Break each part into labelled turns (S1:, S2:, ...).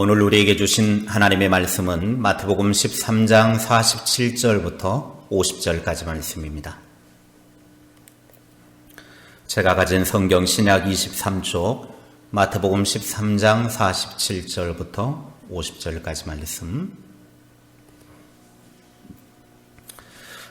S1: 오늘 우리에게 주신 하나님의 말씀은 마태복음 13장 47절부터 50절까지 말씀입니다. 제가 가진 성경 신약 23쪽 마태복음 13장 47절부터 50절까지 말씀,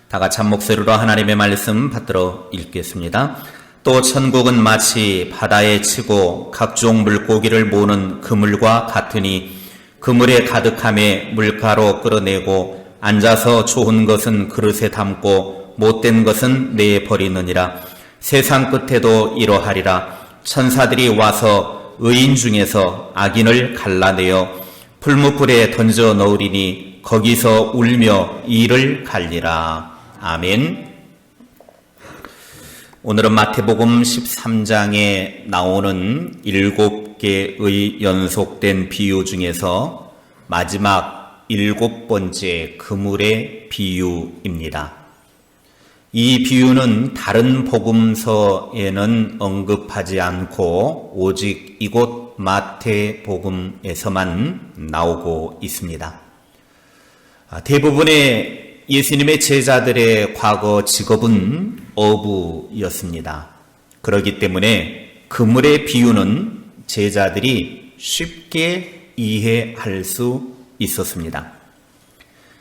S1: 다 같이 한 목소리로 하나님의 말씀 받들어 읽겠습니다. 또 천국은 마치 바다에 치고 각종 물고기를 모으는 그물과 같으니 그물에 가득함에 물가로 끌어내고 앉아서 좋은 것은 그릇에 담고 못된 것은 내에 버리느니라. 세상 끝에도 이러하리라. 천사들이 와서 의인 중에서 악인을 갈라내어 풀무불에 던져 넣으리니 거기서 울며 이를 갈리라. 아멘. 오늘은 마태복음 13장에 나오는 7개의 연속된 비유 중에서 마지막 7번째 그물의 비유입니다. 이 비유는 다른 복음서에는 언급하지 않고 오직 이곳 마태복음에서만 나오고 있습니다. 대부분의 예수님의 제자들의 과거 직업은 어부였습니다. 그렇기 때문에 그물의 비유는 제자들이 쉽게 이해할 수 있었습니다.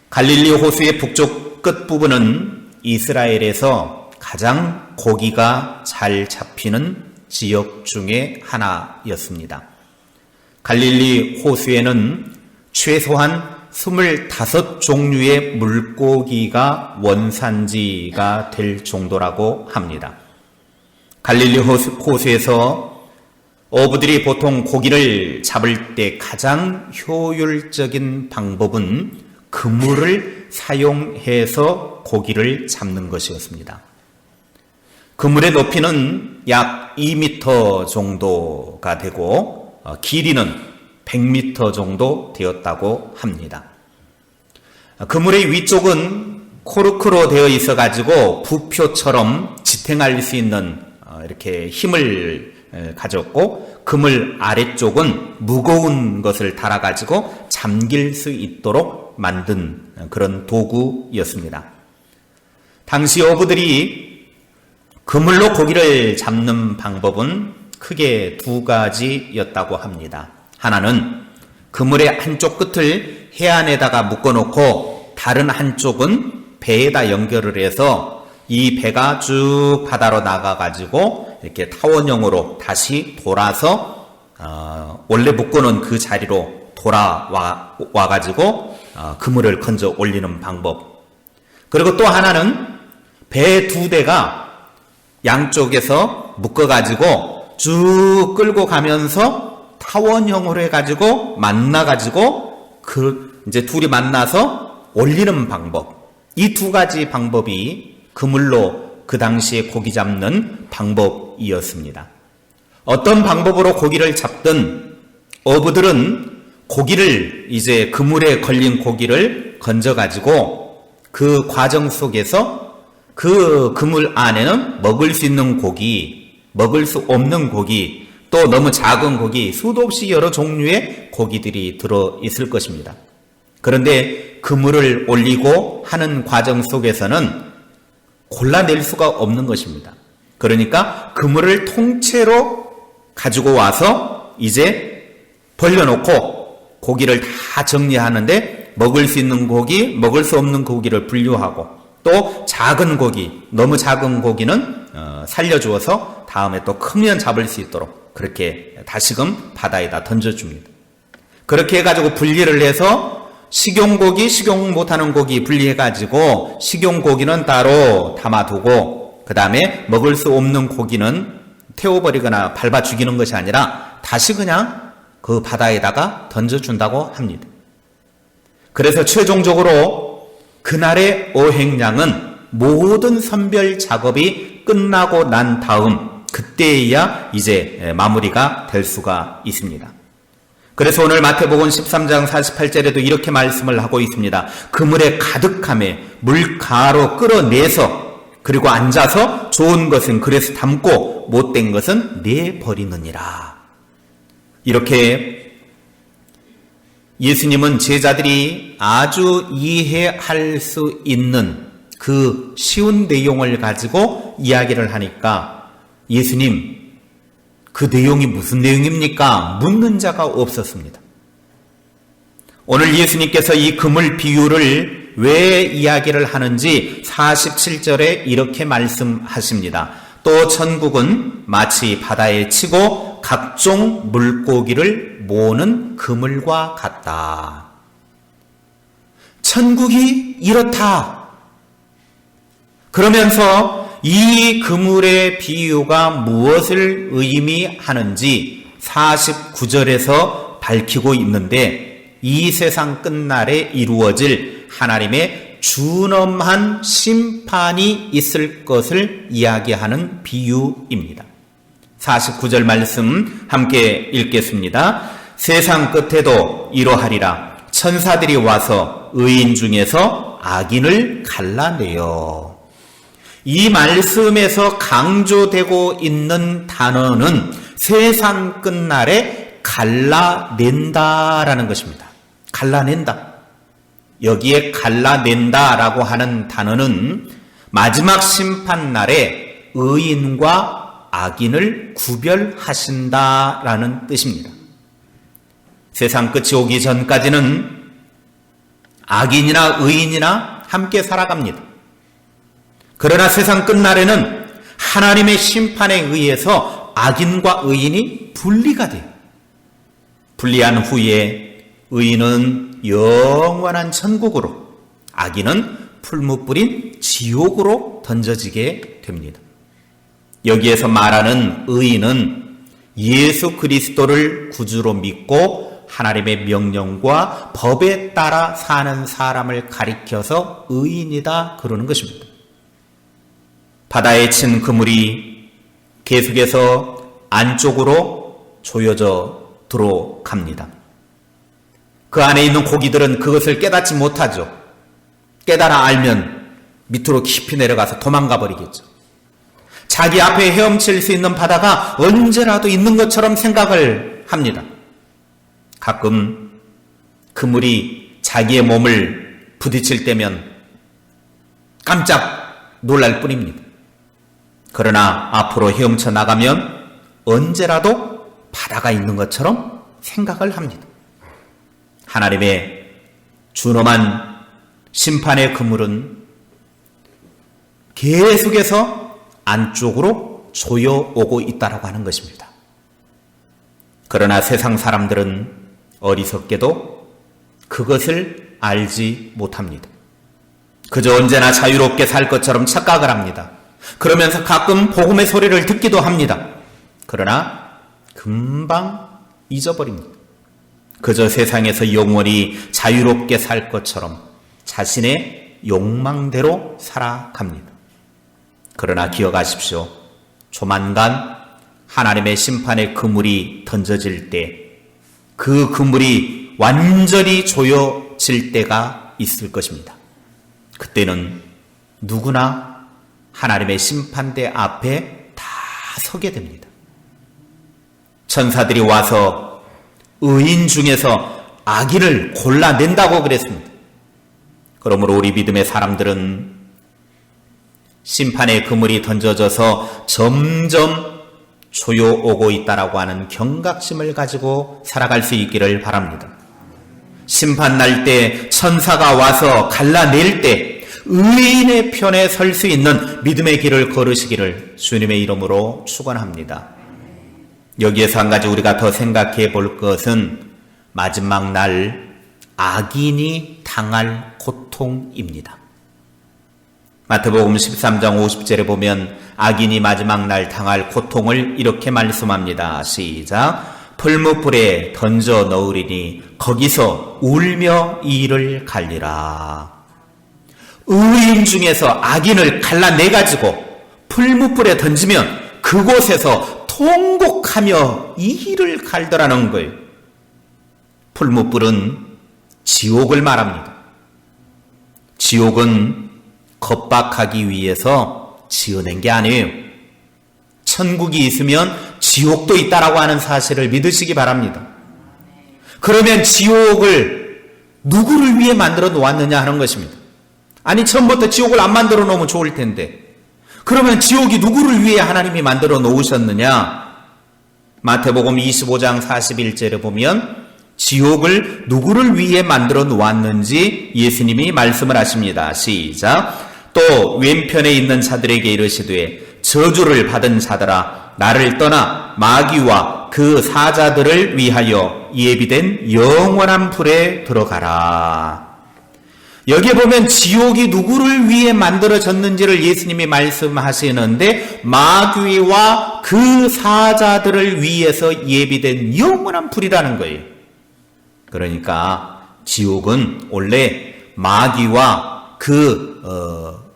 S1: 갈릴리 호수의 북쪽 끝부분은 이스라엘에서 가장 고기가 잘 잡히는 지역 중에 하나였습니다. 갈릴리 호수에는 최소한 25종류의 물고기가 원산지가 될 정도라고 합니다. 갈릴리 호수에서 어부들이 보통 고기를 잡을 때 가장 효율적인 방법은 그물을 사용해서 고기를 잡는 것이었습니다. 그물의 높이는 약 2m 정도가 되고 길이는 100m 정도 되었다고 합니다. 그물의 위쪽은 코르크로 되어 있어 가지고 부표처럼 지탱할 수 있는 이렇게 힘을 가졌고, 그물 아래쪽은 무거운 것을 달아 가지고 잠길 수 있도록 만든 그런 도구였습니다. 당시 어부들이 그물로 고기를 잡는 방법은 크게 2가지였다고 합니다. 하나는 그물의 한쪽 끝을 해안에다가 묶어놓고 다른 한쪽은 배에다 연결을 해서 이 배가 쭉 바다로 나가가지고 이렇게 타원형으로 다시 돌아서 원래 묶어놓은 그 자리로 돌아와가지고 그물을 건져 올리는 방법. 그리고 또 하나는 배 2대가 양쪽에서 묶어가지고 쭉 끌고 가면서 타원형으로 해가지고 만나가지고 이제 둘이 만나서 올리는 방법. 이 2가지 방법이 그물로 그 당시에 고기 잡는 방법이었습니다. 어떤 방법으로 고기를 잡든 어부들은 고기를 이제 그물에 걸린 고기를 건져가지고 그 과정 속에서 그 그물 안에는 먹을 수 있는 고기, 먹을 수 없는 고기, 또 너무 작은 고기, 수도 없이 여러 종류의 고기들이 들어있을 것입니다. 그런데 그물을 올리고 하는 과정 속에서는 골라낼 수가 없는 것입니다. 그러니까 그물을 통째로 가지고 와서 이제 벌려놓고 고기를 다 정리하는데 먹을 수 있는 고기, 먹을 수 없는 고기를 분류하고, 또 작은 고기, 너무 작은 고기는 살려주어서 다음에 또 크면 잡을 수 있도록 그렇게 다시금 바다에다 던져줍니다. 그렇게 해가지고 분리를 해서 식용고기, 식용 못하는 고기 분리해가지고 식용고기는 따로 담아두고, 그 다음에 먹을 수 없는 고기는 태워버리거나 밟아 죽이는 것이 아니라 다시 그냥 그 바다에다가 던져준다고 합니다. 그래서 최종적으로 그날의 어획량은 모든 선별 작업이 끝나고 난 다음 그때에야 이제 마무리가 될 수가 있습니다. 그래서 오늘 마태복음 13장 48절에도 이렇게 말씀을 하고 있습니다. 그물에 가득함에 물가로 끌어내서 그리고 앉아서 좋은 것은 그릇에 담고 못된 것은 내버리느니라. 이렇게 예수님은 제자들이 아주 이해할 수 있는 그 쉬운 내용을 가지고 이야기를 하니까 예수님, 그 내용이 무슨 내용입니까? 묻는 자가 없었습니다. 오늘 예수님께서 이 그물 비유를 왜 이야기를 하는지 47절에 이렇게 말씀하십니다. 또 천국은 마치 바다에 치고 각종 물고기를 모으는 그물과 같다. 천국이 이렇다. 그러면서 이 그물의 비유가 무엇을 의미하는지 49절에서 밝히고 있는데 이 세상 끝날에 이루어질 하나님의 준엄한 심판이 있을 것을 이야기하는 비유입니다. 49절 말씀 함께 읽겠습니다. 세상 끝에도 이러하리라. 천사들이 와서 의인 중에서 악인을 갈라내어. 이 말씀에서 강조되고 있는 단어는 세상 끝날에 갈라낸다라는 것입니다. 갈라낸다. 여기에 갈라낸다라고 하는 단어는 마지막 심판날에 의인과 악인을 구별하신다라는 뜻입니다. 세상 끝이 오기 전까지는 악인이나 의인이나 함께 살아갑니다. 그러나 세상 끝날에는 하나님의 심판에 의해서 악인과 의인이 분리가 돼요. 분리한 후에 의인은 영원한 천국으로, 악인은 풀무 뿌린 지옥으로 던져지게 됩니다. 여기에서 말하는 의인은 예수 그리스도를 구주로 믿고 하나님의 명령과 법에 따라 사는 사람을 가리켜서 의인이다 그러는 것입니다. 바다에 친 그물이 계속해서 안쪽으로 조여져 들어갑니다. 그 안에 있는 고기들은 그것을 깨닫지 못하죠. 깨달아 알면 밑으로 깊이 내려가서 도망가 버리겠죠. 자기 앞에 헤엄칠 수 있는 바다가 언제라도 있는 것처럼 생각을 합니다. 가끔 그물이 자기의 몸을 부딪힐 때면 깜짝 놀랄 뿐입니다. 그러나 앞으로 헤엄쳐 나가면 언제라도 바다가 있는 것처럼 생각을 합니다. 하나님의 준엄한 심판의 그물은 계속해서 안쪽으로 조여오고 있다라고 하는 것입니다. 그러나 세상 사람들은 어리석게도 그것을 알지 못합니다. 그저 언제나 자유롭게 살 것처럼 착각을 합니다. 그러면서 가끔 복음의 소리를 듣기도 합니다. 그러나 금방 잊어버립니다. 그저 세상에서 영원히 자유롭게 살 것처럼 자신의 욕망대로 살아갑니다. 그러나 기억하십시오. 조만간 하나님의 심판의 그물이 던져질 때, 그 그물이 완전히 조여질 때가 있을 것입니다. 그때는 누구나 하나님의 심판대 앞에 다 서게 됩니다. 천사들이 와서 의인 중에서 악인을 골라낸다고 그랬습니다. 그러므로 우리 믿음의 사람들은 심판의 그물이 던져져서 점점 조여오고 있다라고 하는 경각심을 가지고 살아갈 수 있기를 바랍니다. 심판 날 때 천사가 와서 갈라낼 때 의인의 편에 설 수 있는 믿음의 길을 걸으시기를 주님의 이름으로 축원합니다. 여기에서 한 가지 우리가 더 생각해 볼 것은 마지막 날 악인이 당할 고통입니다. 마태복음 13장 50절에 보면 악인이 마지막 날 당할 고통을 이렇게 말씀합니다. 시작. 풀무불에 던져 넣으리니 거기서 울며 이를 갈리라. 의인 중에서 악인을 갈라내가지고 풀무불에 던지면 그곳에서 통곡하며 이를 갈더라는 거예요. 풀무불은 지옥을 말합니다. 지옥은 겁박하기 위해서 지어낸 게 아니에요. 천국이 있으면 지옥도 있다라고 하는 사실을 믿으시기 바랍니다. 그러면 지옥을 누구를 위해 만들어 놓았느냐 하는 것입니다. 아니, 처음부터 지옥을 안 만들어 놓으면 좋을 텐데, 그러면 지옥이 누구를 위해 하나님이 만들어 놓으셨느냐? 마태복음 25장 41절에 보면 지옥을 누구를 위해 만들어 놓았는지 예수님이 말씀을 하십니다. 시작. 또 왼편에 있는 자들에게 이르시되 저주를 받은 자들아, 나를 떠나 마귀와 그 사자들을 위하여 예비된 영원한 불에 들어가라. 여기에 보면 지옥이 누구를 위해 만들어졌는지를 예수님이 말씀하시는데, 마귀와 그 사자들을 위해서 예비된 영원한 불이라는 거예요. 그러니까 지옥은 원래 마귀와 그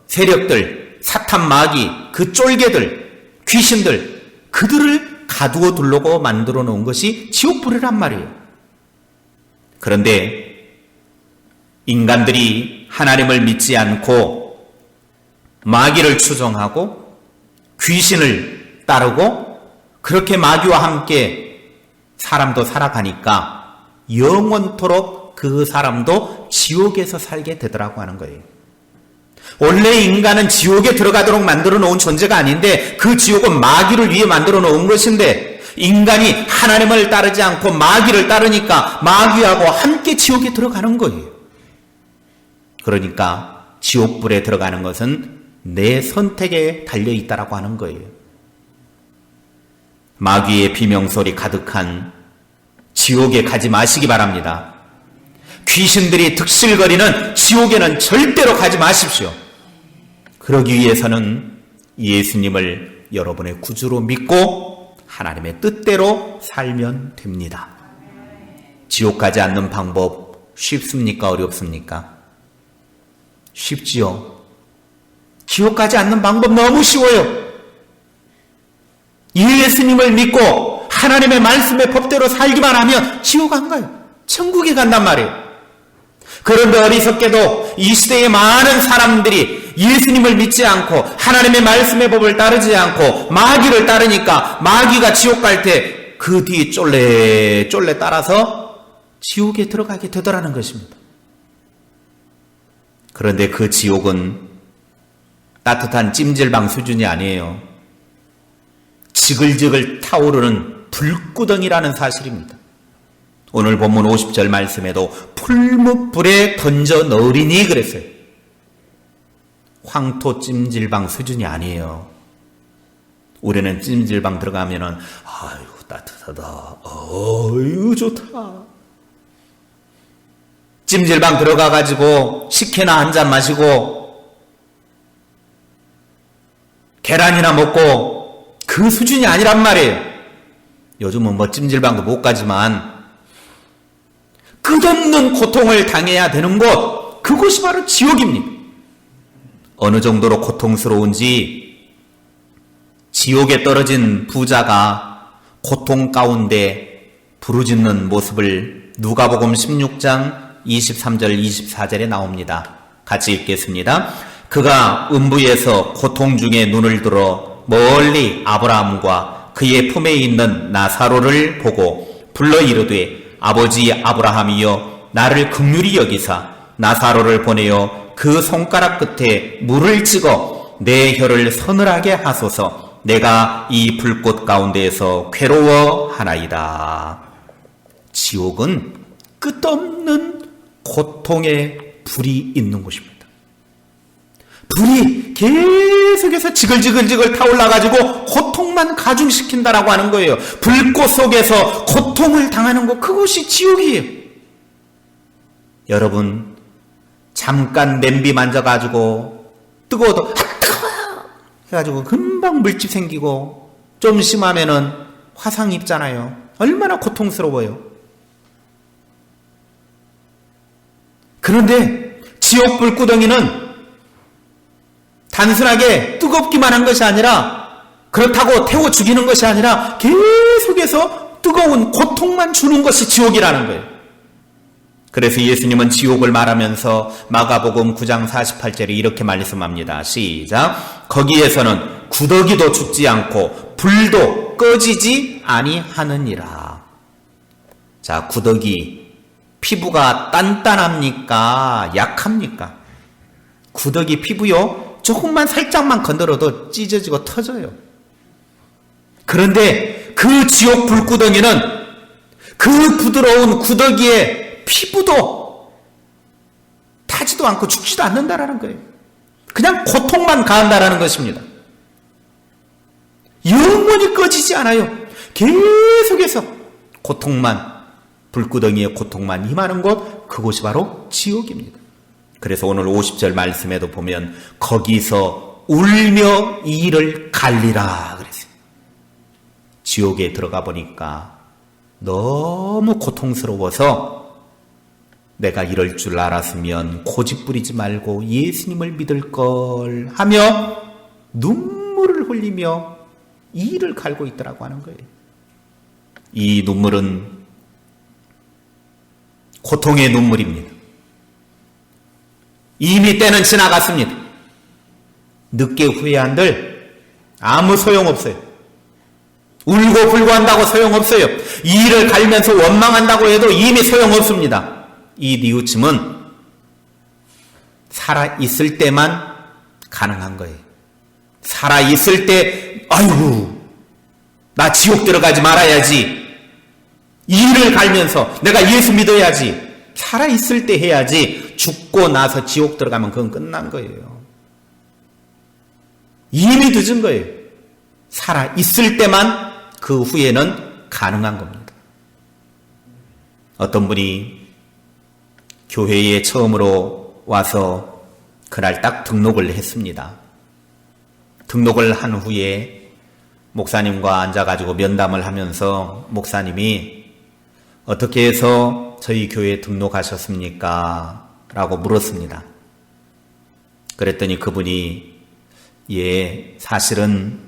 S1: 세력들, 사탄 마귀, 그 쫄개들, 귀신들, 그들을 가두어 두려고 만들어 놓은 것이 지옥불이란 말이에요. 그런데 인간들이 하나님을 믿지 않고 마귀를 추종하고 귀신을 따르고 그렇게 마귀와 함께 사람도 살아가니까 영원토록 그 사람도 지옥에서 살게 되더라고 하는 거예요. 원래 인간은 지옥에 들어가도록 만들어 놓은 존재가 아닌데, 그 지옥은 마귀를 위해 만들어 놓은 것인데, 인간이 하나님을 따르지 않고 마귀를 따르니까 마귀하고 함께 지옥에 들어가는 거예요. 그러니까 지옥불에 들어가는 것은 내 선택에 달려있다라고 하는 거예요. 마귀의 비명소리 가득한 지옥에 가지 마시기 바랍니다. 귀신들이 득실거리는 지옥에는 절대로 가지 마십시오. 그러기 위해서는 예수님을 여러분의 구주로 믿고 하나님의 뜻대로 살면 됩니다. 지옥 가지 않는 방법 쉽습니까? 어렵습니까? 쉽지요. 지옥 가지 않는 방법 너무 쉬워요. 예수님을 믿고 하나님의 말씀의 법대로 살기만 하면 지옥 안 가요. 천국에 간단 말이에요. 그런데 어리석게도 이 시대의 많은 사람들이 예수님을 믿지 않고 하나님의 말씀의 법을 따르지 않고 마귀를 따르니까 마귀가 지옥 갈 때 그 뒤 쫄래 따라서 지옥에 들어가게 되더라는 것입니다. 그런데 그 지옥은 따뜻한 찜질방 수준이 아니에요. 지글지글 타오르는 불구덩이라는 사실입니다. 오늘 본문 50절 말씀에도 풀무불에 던져 넣으리니 그랬어요. 황토 찜질방 수준이 아니에요. 우리는 찜질방 들어가면은 아유 따뜻하다, 어유 좋다. 찜질방 들어가가지고 식혜나 한 잔 마시고 계란이나 먹고 그 수준이 아니란 말이에요. 요즘은 뭐 찜질방도 못 가지만 끝없는 고통을 당해야 되는 곳, 그곳이 바로 지옥입니다. 어느 정도로 고통스러운지 지옥에 떨어진 부자가 고통 가운데 부르짖는 모습을 누가복음 16장 23절 24절에 나옵니다. 같이 읽겠습니다. 그가 음부에서 고통 중에 눈을 들어 멀리 아브라함과 그의 품에 있는 나사로를 보고 불러 이르되 아버지 아브라함이여 나를 긍휼히 여기사 나사로를 보내어 그 손가락 끝에 물을 찍어 내 혀를 서늘하게 하소서. 내가 이 불꽃 가운데에서 괴로워하나이다. 지옥은 끝없는 고통의 불이 있는 곳입니다. 불이 계속해서 지글지글 타올라가지고 고통만 가중시킨다라고 하는 거예요. 불꽃 속에서 고통을 당하는 곳, 그곳이 지옥이에요. 여러분, 잠깐 냄비 만져가지고 뜨거워도 뜨거워 해가지고 금방 물집 생기고 좀 심하면은 화상 입잖아요. 얼마나 고통스러워요. 그런데 지옥 불구덩이는 단순하게 뜨겁기만 한 것이 아니라, 그렇다고 태워 죽이는 것이 아니라 계속해서 뜨거운 고통만 주는 것이 지옥이라는 거예요. 그래서 예수님은 지옥을 말하면서 마가복음 9장 48절에 이렇게 말씀합니다. 시작. 거기에서는 구더기도 죽지 않고 불도 꺼지지 아니하느니라. 자, 구더기 피부가 단단합니까? 약합니까? 구더기 피부요, 조금만 살짝만 건드려도 찢어지고 터져요. 그런데 그 지옥 불구덩이는 그 부드러운 구더기의 피부도 타지도 않고 죽지도 않는다라는 거예요. 그냥 고통만 가한다라는 것입니다. 영원히 꺼지지 않아요. 계속해서 고통만, 불구덩이의 고통만 임하는 곳, 그곳이 바로 지옥입니다. 그래서 오늘 50절 말씀에도 보면 거기서 울며 이를 갈리라 그랬어요. 지옥에 들어가 보니까 너무 고통스러워서 내가 이럴 줄 알았으면 고집 부리지 말고 예수님을 믿을 걸 하며 눈물을 흘리며 이를 갈고 있더라고 하는 거예요. 이 눈물은 고통의 눈물입니다. 이미 때는 지나갔습니다. 늦게 후회한들 아무 소용없어요. 울고 불고 한다고 소용없어요. 이를 갈면서 원망한다고 해도 이미 소용없습니다. 이 뉘우침은 살아있을 때만 가능한 거예요. 살아있을 때 아이고 나 지옥 들어가지 말아야지. 이를 갈면서 내가 예수 믿어야지. 살아있을 때 해야지. 죽고 나서 지옥 들어가면 그건 끝난 거예요. 이미 늦은 거예요. 살아있을 때만 그 후에는 가능한 겁니다. 어떤 분이 교회에 처음으로 와서 그날 딱 등록을 했습니다. 등록을 한 후에 목사님과 앉아가지고 면담을 하면서 목사님이 어떻게 해서 저희 교회에 등록하셨습니까? 라고 물었습니다. 그랬더니 그분이 예, 사실은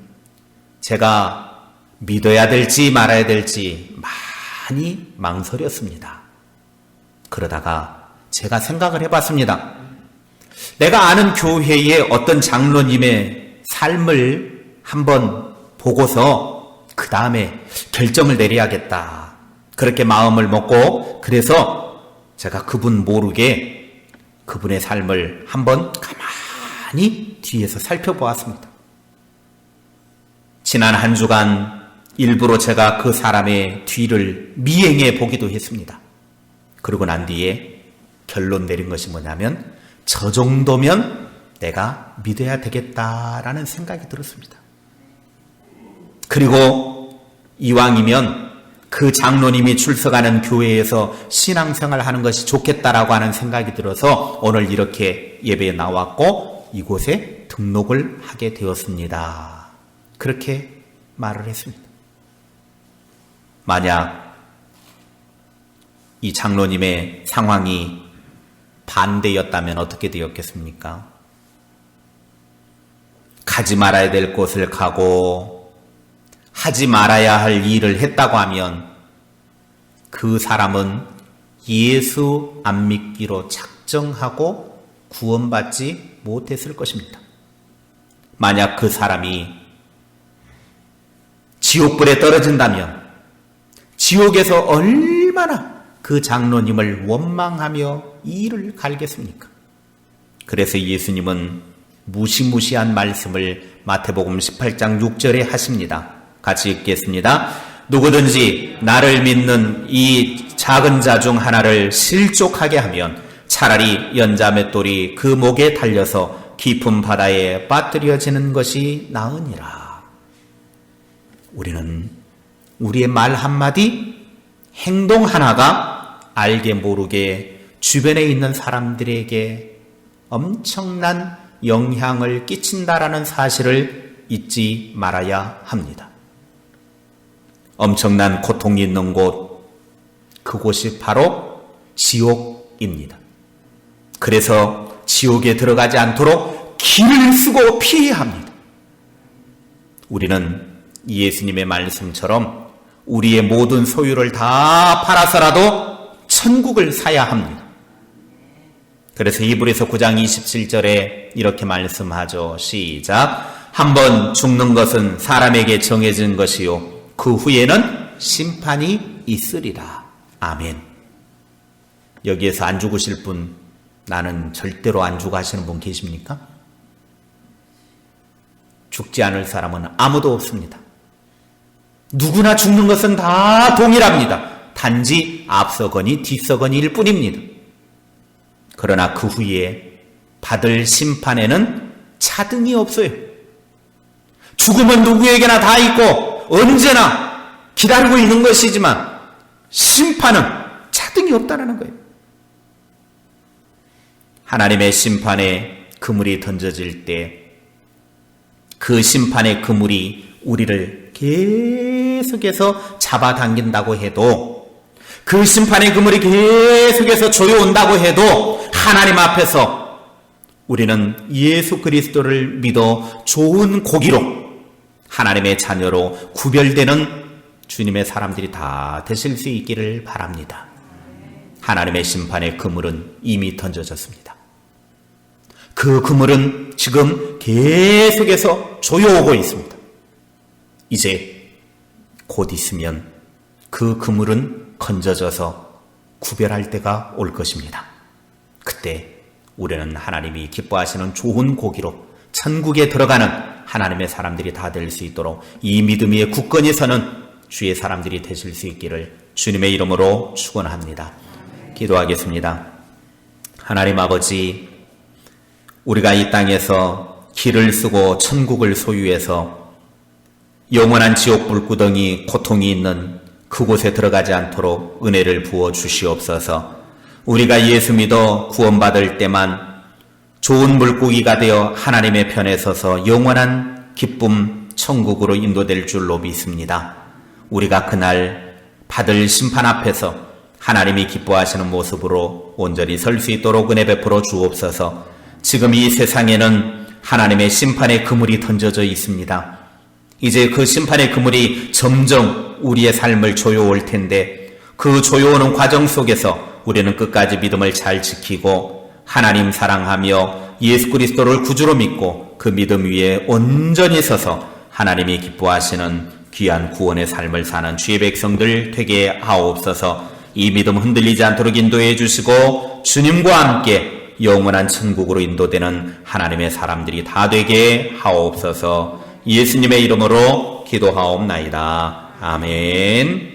S1: 제가 믿어야 될지 말아야 될지 많이 망설였습니다. 그러다가 제가 생각을 해봤습니다. 내가 아는 교회의 어떤 장로님의 삶을 한번 보고서 그 다음에 결정을 내려야겠다. 그렇게 마음을 먹고 그래서 제가 그분 모르게 그분의 삶을 한번 가만히 뒤에서 살펴보았습니다. 지난 한 주간 일부러 제가 그 사람의 뒤를 미행해 보기도 했습니다. 그러고 난 뒤에 결론 내린 것이 뭐냐면 저 정도면 내가 믿어야 되겠다라는 생각이 들었습니다. 그리고 이왕이면 그 장로님이 출석하는 교회에서 신앙생활 하는 것이 좋겠다라고 하는 생각이 들어서 오늘 이렇게 예배에 나왔고 이곳에 등록을 하게 되었습니다. 그렇게 말을 했습니다. 만약 이 장로님의 상황이 반대였다면 어떻게 되었겠습니까? 가지 말아야 될 곳을 가고 하지 말아야 할 일을 했다고 하면 그 사람은 예수 안 믿기로 작정하고 구원받지 못했을 것입니다. 만약 그 사람이 지옥불에 떨어진다면 지옥에서 얼마나 그 장로님을 원망하며 이를 갈겠습니까? 그래서 예수님은 무시무시한 말씀을 마태복음 18장 6절에 하십니다. 같이 읽겠습니다. 누구든지 나를 믿는 이 작은 자 중 하나를 실족하게 하면 차라리 연자 맷돌이 그 목에 달려서 깊은 바다에 빠뜨려지는 것이 나으니라. 우리는 우리의 말 한마디, 행동 하나가 알게 모르게 주변에 있는 사람들에게 엄청난 영향을 끼친다라는 사실을 잊지 말아야 합니다. 엄청난 고통이 있는 곳, 그곳이 바로 지옥입니다. 그래서 지옥에 들어가지 않도록 길을 쓰고 피해야 합니다. 우리는 예수님의 말씀처럼 우리의 모든 소유를 다 팔아서라도 천국을 사야 합니다. 그래서 히브리서 9장 27절에 이렇게 말씀하죠. 시작. 한번 죽는 것은 사람에게 정해진 것이요 그 후에는 심판이 있으리라. 아멘. 여기에서 안 죽으실 분, 나는 절대로 안 죽어 하시는 분 계십니까? 죽지 않을 사람은 아무도 없습니다. 누구나 죽는 것은 다 동일합니다. 단지 앞서거니 뒤서거니일 뿐입니다. 그러나 그 후에 받을 심판에는 차등이 없어요. 죽음은 누구에게나 다 있고 언제나 기다리고 있는 것이지만 심판은 차등이 없다는 거예요. 하나님의 심판에 그물이 던져질 때 그 심판의 그물이 우리를 계속해서 잡아당긴다고 해도, 그 심판의 그물이 계속해서 조여온다고 해도 하나님 앞에서 우리는 예수 그리스도를 믿어 좋은 고기로 하나님의 자녀로 구별되는 주님의 사람들이 다 되실 수 있기를 바랍니다. 하나님의 심판의 그물은 이미 던져졌습니다. 그 그물은 지금 계속해서 조여오고 있습니다. 이제 곧 있으면 그 그물은 건져져서 구별할 때가 올 것입니다. 그때 우리는 하나님이 기뻐하시는 좋은 고기로 천국에 들어가는 하나님의 사람들이 다 될 수 있도록 이 믿음 위에 굳건히 서는 주의 사람들이 되실 수 있기를 주님의 이름으로 축원합니다. 기도하겠습니다. 하나님 아버지, 우리가 이 땅에서 길을 쓰고 천국을 소유해서 영원한 지옥 불구덩이 고통이 있는 그곳에 들어가지 않도록 은혜를 부어 주시옵소서. 우리가 예수 믿어 구원받을 때만 좋은 물고기가 되어 하나님의 편에 서서 영원한 기쁨 천국으로 인도될 줄로 믿습니다. 우리가 그날 받을 심판 앞에서 하나님이 기뻐하시는 모습으로 온전히 설 수 있도록 은혜 베풀어 주옵소서. 지금 이 세상에는 하나님의 심판의 그물이 던져져 있습니다. 이제 그 심판의 그물이 점점 우리의 삶을 조여올 텐데, 그 조여오는 과정 속에서 우리는 끝까지 믿음을 잘 지키고 하나님 사랑하며 예수 그리스도를 구주로 믿고 그 믿음 위에 온전히 서서 하나님이 기뻐하시는 귀한 구원의 삶을 사는 주의 백성들 되게 하옵소서. 이 믿음 흔들리지 않도록 인도해 주시고 주님과 함께 영원한 천국으로 인도되는 하나님의 사람들이 다 되게 하옵소서. 예수님의 이름으로 기도하옵나이다. 아멘.